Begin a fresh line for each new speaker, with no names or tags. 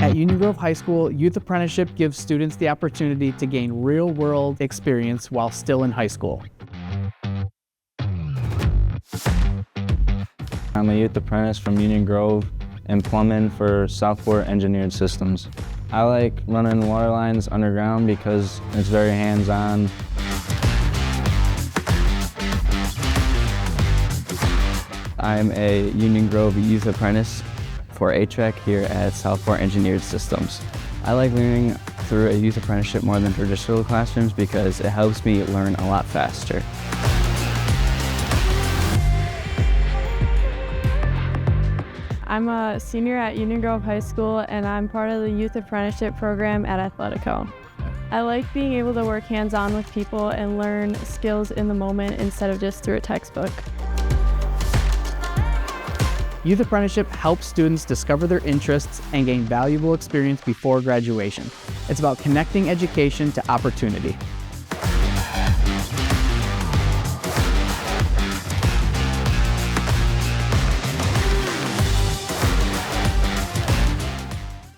At Union Grove High School, Youth Apprenticeship gives students the opportunity to gain real-world experience while still in high school.
I'm a youth apprentice from Union Grove in plumbing for Southport Engineered Systems. I like running water lines underground because it's very hands-on. I'm a Union Grove youth apprentice for HVAC here at Southport Engineered Systems. I like learning through a youth apprenticeship more than traditional classrooms because it helps me learn a lot faster.
I'm a senior at Union Grove High School and I'm part of the Youth Apprenticeship program at Athletico. I like being able to work hands-on with people and learn skills in the moment instead of just through a textbook.
Youth Apprenticeship helps students discover their interests and gain valuable experience before graduation. It's about connecting education to opportunity.